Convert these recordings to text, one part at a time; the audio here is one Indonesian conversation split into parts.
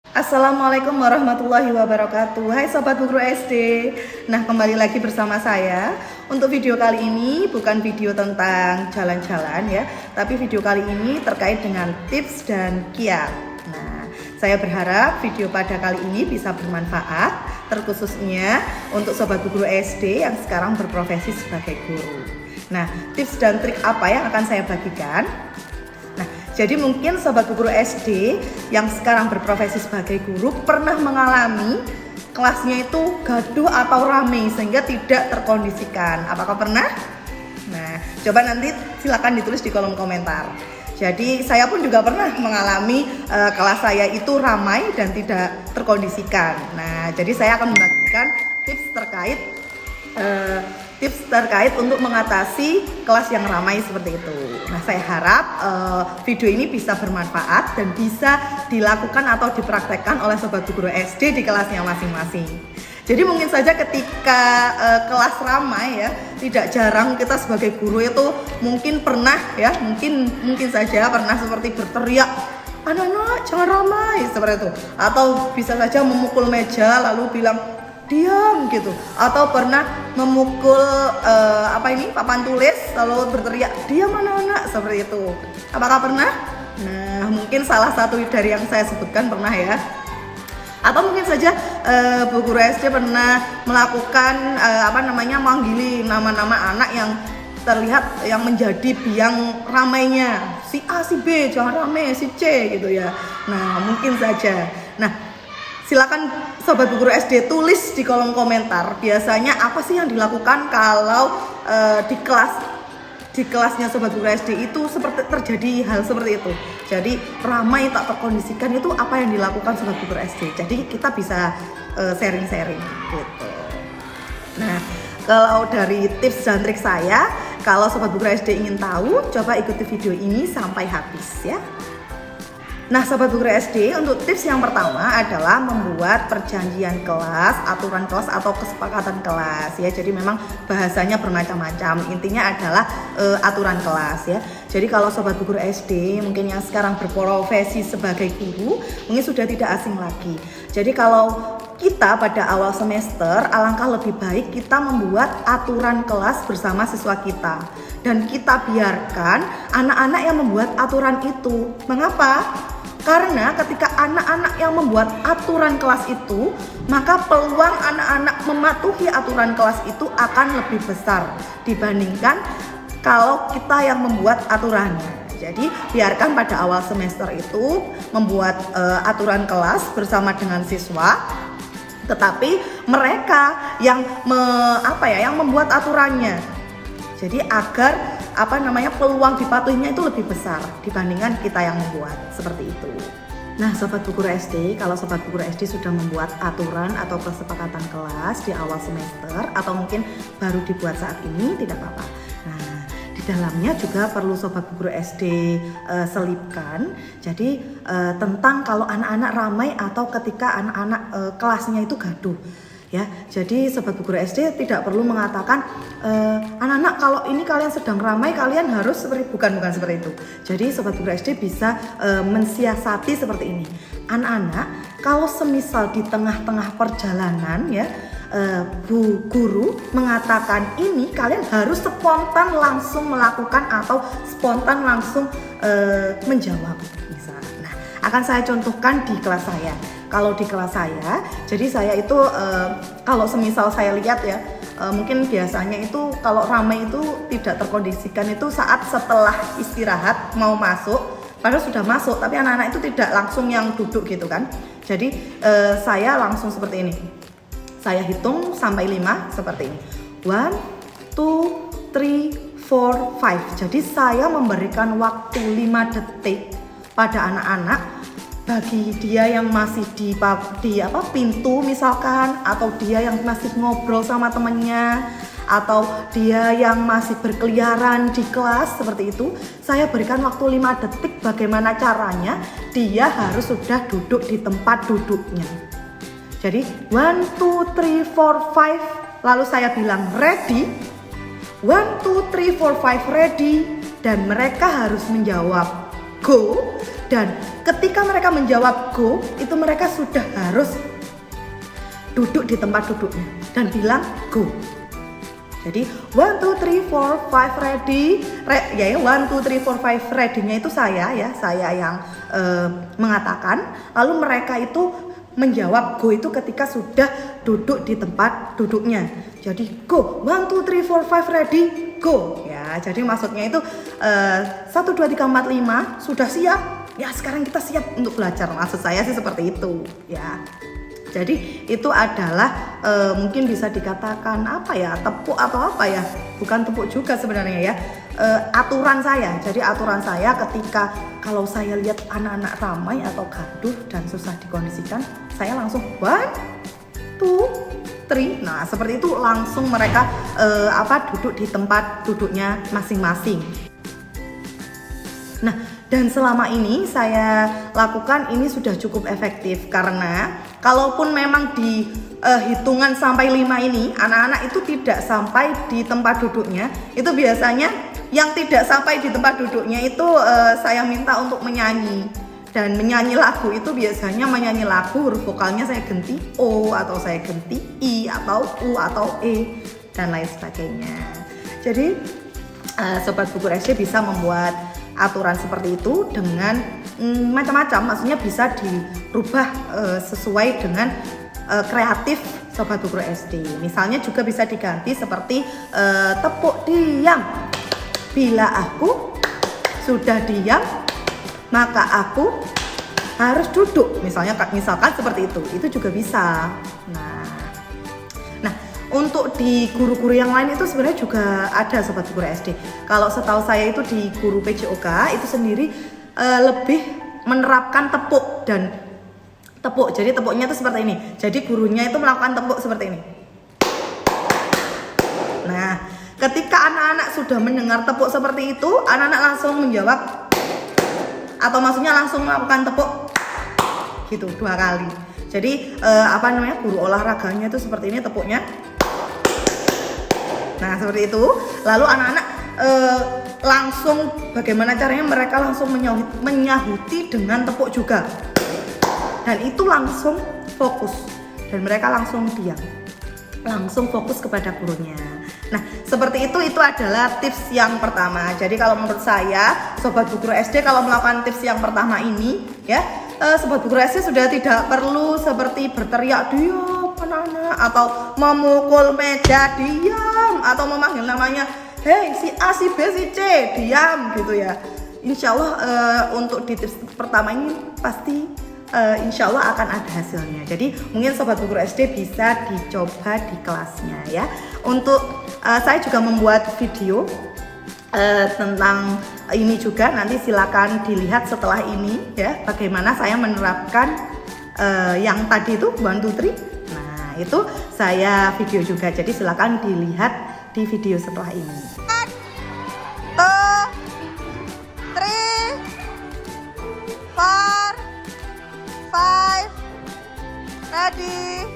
Assalamualaikum warahmatullahi wabarakatuh. Hai Sobat Bu Guru SD. Nah, kembali lagi bersama saya. Untuk video kali ini bukan video tentang jalan-jalan ya, tapi video kali ini terkait dengan tips dan kiat. Nah, saya berharap video pada kali ini bisa bermanfaat, terkhususnya untuk Sobat Bu Guru SD yang sekarang berprofesi sebagai guru. Nah, tips dan trik apa yang akan saya bagikan? Jadi mungkin Sobat Bu Guru SD yang sekarang berprofesi sebagai guru pernah mengalami kelasnya itu gaduh atau ramai sehingga tidak terkondisikan. Apakah pernah? Nah, coba nanti silakan ditulis di kolom komentar. Jadi saya pun juga pernah mengalami kelas saya itu ramai dan tidak terkondisikan. Nah, jadi saya akan membagikan tips terkait untuk mengatasi kelas yang ramai seperti itu. Nah, saya harap video ini bisa bermanfaat dan bisa dilakukan atau dipraktekkan oleh Sobat Bu Guru SD di kelasnya masing-masing. Jadi mungkin saja ketika kelas ramai ya, tidak jarang kita sebagai guru itu mungkin pernah ya, mungkin saja pernah seperti berteriak, "Anak-anak jangan ramai," seperti itu. Atau bisa saja memukul meja lalu bilang diam gitu, atau pernah memukul papan tulis lalu berteriak diam anak-anak seperti itu. Apakah pernah? Nah, mungkin salah satu dari yang saya sebutkan pernah ya. Atau mungkin saja Bu Guru SD pernah melakukan manggili nama-nama anak yang terlihat yang menjadi biang ramainya, si A, si B jangan ramai, si C gitu ya. Nah, mungkin saja. Nah, silakan Sobat Bu Guru SD tulis di kolom komentar biasanya apa sih yang dilakukan kalau di kelasnya Sobat Bu Guru SD itu seperti terjadi hal seperti itu. Jadi ramai tak terkondisikan itu apa yang dilakukan Sobat Bu Guru SD. Jadi kita bisa sharing-sharing gitu. Nah, kalau dari tips dan trik saya, kalau Sobat Bu Guru SD ingin tahu, coba ikuti video ini sampai habis ya. Nah, Sobat Bu Guru SD, untuk tips yang pertama adalah membuat perjanjian kelas, aturan kelas atau kesepakatan kelas ya. Jadi memang bahasanya bermacam-macam. Intinya adalah aturan kelas ya. Jadi kalau Sobat Bu Guru SD mungkin yang sekarang berprofesi sebagai guru, mungkin sudah tidak asing lagi. Jadi kalau kita pada awal semester, alangkah lebih baik kita membuat aturan kelas bersama siswa kita. Dan kita biarkan anak-anak yang membuat aturan itu. Mengapa? Karena ketika anak-anak yang membuat aturan kelas itu, maka peluang anak-anak mematuhi aturan kelas itu akan lebih besar dibandingkan kalau kita yang membuat aturannya. Jadi biarkan pada awal semester itu membuat aturan kelas bersama dengan siswa, tetapi mereka yang membuat aturannya. Jadi agar peluang dipatuhinya itu lebih besar dibandingkan kita yang membuat seperti itu. Nah, Sobat Bu Guru SD, kalau Sobat Bu Guru SD sudah membuat aturan atau kesepakatan kelas di awal semester atau mungkin baru dibuat saat ini, tidak apa-apa. Nah, di dalamnya juga perlu Sobat Bu Guru SD selipkan. Jadi tentang kalau anak-anak ramai atau ketika anak-anak kelasnya itu gaduh. Ya, jadi Sobat Bu Guru SD tidak perlu mengatakan anak-anak kalau ini kalian sedang ramai kalian harus bukan seperti itu. Jadi Sobat Bu Guru SD bisa mensiasati seperti ini. Anak-anak kalau semisal di tengah-tengah perjalanan ya Bu Guru mengatakan ini, kalian harus spontan langsung melakukan atau spontan langsung menjawab misalnya. Nah, akan saya contohkan di kelas saya. Kalau di kelas saya, jadi saya itu kalau semisal saya lihat ya, mungkin biasanya itu kalau ramai itu tidak terkondisikan itu saat setelah istirahat mau masuk, padahal sudah masuk, tapi anak-anak itu tidak langsung yang duduk gitu kan. Jadi saya langsung seperti ini, saya hitung sampai 5 seperti ini, 1, 2, 3, 4, 5. Jadi saya memberikan waktu 5 detik pada anak-anak. Bagi dia yang masih di pintu misalkan, atau dia yang masih ngobrol sama temannya, atau dia yang masih berkeliaran di kelas seperti itu, saya berikan waktu 5 detik bagaimana caranya dia harus sudah duduk di tempat duduknya. Jadi 1, 2, 3, 4, 5, lalu saya bilang ready, 1, 2, 3, 4, 5 ready, dan mereka harus menjawab go. Dan ketika mereka menjawab go, itu mereka sudah harus duduk di tempat duduknya dan bilang go. Jadi 1, 2, 3, 4, 5 ready, ya 1, 2, 3, 4, 5 ready-nya itu saya yang mengatakan. Lalu mereka itu menjawab go itu ketika sudah duduk di tempat duduknya. Jadi go, 1, 2, 3, 4, 5 ready, go. Ya, jadi maksudnya itu 1, 2, 3, 4, 5 sudah siap. Ya sekarang kita siap untuk belajar. Maksud saya sih seperti itu ya. Jadi itu adalah mungkin bisa dikatakan apa ya, tepuk atau apa ya, bukan tepuk juga sebenarnya ya, aturan saya. Jadi aturan saya ketika kalau saya lihat anak-anak ramai atau gaduh dan susah dikondisikan, saya langsung 1, 2, 3. Nah seperti itu langsung mereka duduk di tempat duduknya masing-masing. Nah, dan selama ini saya lakukan ini sudah cukup efektif karena kalaupun memang di hitungan sampai 5 ini anak-anak itu tidak sampai di tempat duduknya, itu biasanya yang tidak sampai di tempat duduknya itu saya minta untuk menyanyi. Dan menyanyi lagu itu biasanya menyanyi lagu huruf vokalnya saya ganti O atau saya ganti I atau U atau E dan lain sebagainya. Jadi Sobat Buku SD bisa membuat aturan seperti itu dengan macam-macam, maksudnya bisa dirubah sesuai dengan kreatif Sobat Buku SD. Misalnya juga bisa diganti seperti tepuk diam. Bila aku sudah diam, maka aku harus duduk. Misalkan seperti itu juga bisa. Nah, untuk di guru-guru yang lain itu sebenarnya juga ada Sobat Guru SD. Kalau setahu saya itu di guru PJOK itu sendiri lebih menerapkan tepuk dan tepuk. Jadi tepuknya itu seperti ini. Jadi gurunya itu melakukan tepuk seperti ini. Nah, ketika anak-anak sudah mendengar tepuk seperti itu, anak-anak langsung menjawab atau maksudnya langsung melakukan tepuk gitu 2 kali. Jadi guru olahraganya itu seperti ini tepuknya. Nah seperti itu. Lalu anak-anak langsung bagaimana caranya mereka langsung menyahuti dengan tepuk juga. Dan itu langsung fokus. Dan mereka langsung diam. Langsung fokus kepada gurunya. Nah seperti itu adalah tips yang pertama. Jadi kalau menurut saya Sobat Buku SD kalau melakukan tips yang pertama ini ya, Sobat Buku SD sudah tidak perlu seperti berteriak diam anak-anak atau memukul meja diam atau memanggil namanya hei si A si B si C diam gitu ya. Insya Allah untuk di tips pertama ini pasti insya Allah akan ada hasilnya. Jadi mungkin Sobat Buku SD bisa dicoba di kelasnya ya. Untuk saya juga membuat video tentang ini juga, nanti silakan dilihat setelah ini ya, bagaimana saya menerapkan yang tadi itu 1, 2, 3. Nah itu saya video juga, jadi silakan dilihat di video setelah ini. 2, 3, 4, 5, ready.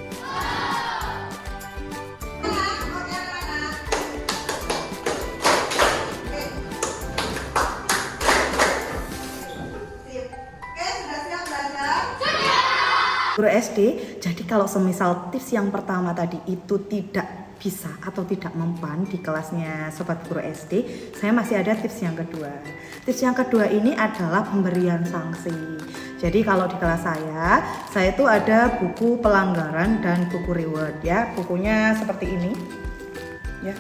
Guru SD, jadi kalau semisal tips yang pertama tadi itu tidak bisa atau tidak mempan di kelasnya Sobat Guru SD, saya masih ada tips yang kedua. Tips yang kedua ini adalah pemberian sanksi. Jadi kalau di kelas saya itu ada buku pelanggaran dan buku reward ya. Bukunya seperti ini. Ya.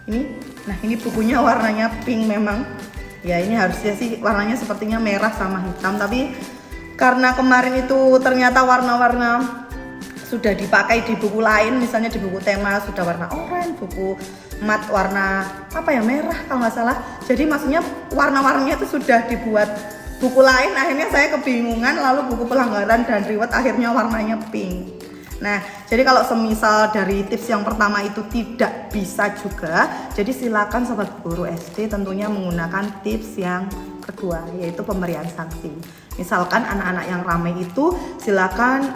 Ini bukunya warnanya pink memang. Ya, ini harusnya sih warnanya sepertinya merah sama hitam, tapi karena kemarin itu ternyata warna-warna sudah dipakai di buku lain, misalnya di buku tema sudah warna oranye, buku mat warna merah kalau nggak salah. Jadi maksudnya warna-warnanya itu sudah dibuat buku lain, akhirnya saya kebingungan, lalu buku pelanggaran dan reward akhirnya warnanya pink. Nah, jadi kalau semisal dari tips yang pertama itu tidak bisa juga, jadi silakan Sobat Guru SD tentunya menggunakan tips yang kedua, yaitu pemberian sanksi. Misalkan anak-anak yang ramai itu silakan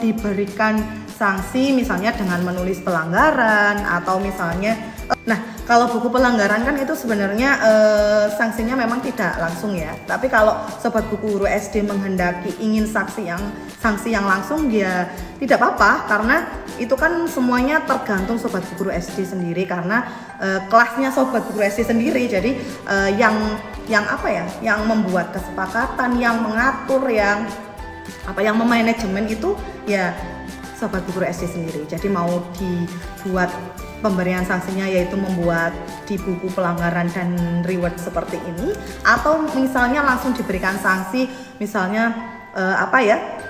diberikan sanksi misalnya dengan menulis pelanggaran atau misalnya Kalau buku pelanggaran kan itu sebenarnya sanksinya memang tidak langsung ya. Tapi kalau Sobat Buku Guru SD menghendaki ingin sanksi yang langsung, dia tidak apa-apa, karena itu kan semuanya tergantung Sobat Buku Guru SD sendiri, karena kelasnya Sobat Buku Guru SD sendiri. Jadi yang membuat kesepakatan, yang mengatur, yang memanajemen itu ya Sobat Buku Guru SD sendiri. Jadi mau dibuat pemberian sanksinya yaitu membuat di buku pelanggaran dan reward seperti ini, atau misalnya langsung diberikan sanksi, misalnya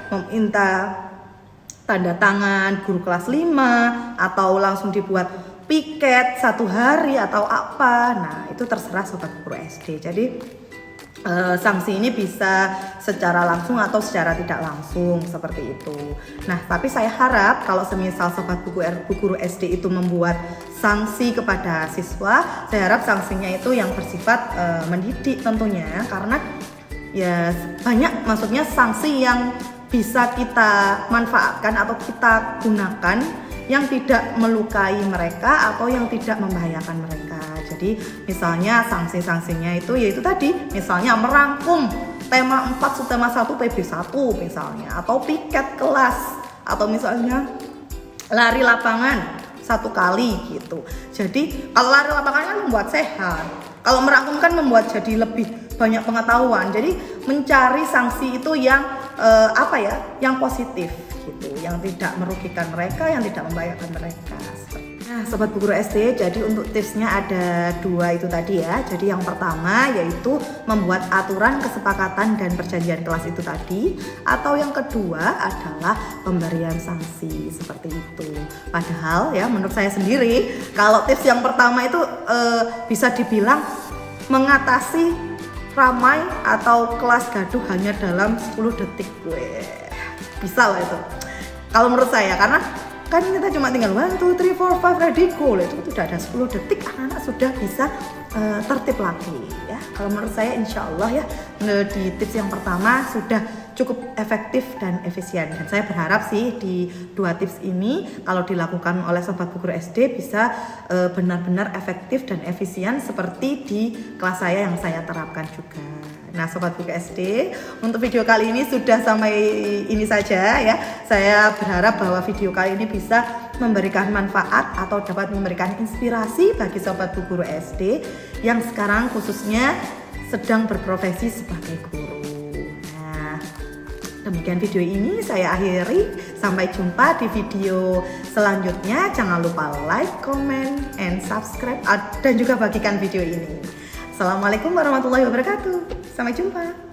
meminta tanda tangan guru kelas 5, atau langsung dibuat piket 1 hari atau apa. Nah, itu terserah Sobat Buku Guru SD. Jadi sanksi ini bisa secara langsung atau secara tidak langsung seperti itu. Nah, tapi saya harap kalau semisal Sobat Buku Guru SD itu membuat sanksi kepada siswa, saya harap sanksinya itu yang bersifat mendidik tentunya, karena ya banyak, maksudnya sanksi yang bisa kita manfaatkan atau kita gunakan yang tidak melukai mereka atau yang tidak membahayakan mereka. Jadi misalnya sanksi-sanksinya itu yaitu tadi, misalnya merangkum tema 4 subtema 1 PB1 misalnya, atau piket kelas, atau misalnya lari lapangan 1 kali gitu. Jadi kalau lari lapangan kan membuat sehat, kalau merangkum kan membuat jadi lebih banyak pengetahuan. Jadi mencari sanksi itu yang yang positif gitu, yang tidak merugikan mereka, yang tidak membahayakan mereka. Nah, Sobat Buku Guru SD, jadi untuk tipsnya ada 2 itu tadi ya. Jadi yang pertama yaitu membuat aturan, kesepakatan, dan perjanjian kelas itu tadi. Atau yang kedua adalah pemberian sanksi seperti itu. Padahal ya menurut saya sendiri, kalau tips yang pertama itu bisa dibilang mengatasi ramai atau kelas gaduh hanya dalam 10 detik. Bisa lah itu kalau menurut saya, karena kan kita cuma tinggal 1, 2, 3, 4, 5 ready go, itu sudah ada 10 detik anak-anak sudah bisa tertib lagi ya. Kalau menurut saya insya Allah ya, di tips yang pertama sudah cukup efektif dan efisien, dan saya berharap sih di 2 tips ini kalau dilakukan oleh Sobat Buku Guru SD bisa benar-benar efektif dan efisien seperti di kelas saya yang saya terapkan juga. Nah, Sobat Buku SD, untuk video kali ini sudah sampai ini saja ya. Saya berharap bahwa video kali ini bisa memberikan manfaat atau dapat memberikan inspirasi bagi Sobat Buku Guru SD yang sekarang khususnya sedang berprofesi sebagai guru. Nah, demikian video ini saya akhiri. Sampai jumpa di video selanjutnya. Jangan lupa like, comment, and subscribe, dan juga bagikan video ini. Assalamualaikum warahmatullahi wabarakatuh. Sampai jumpa.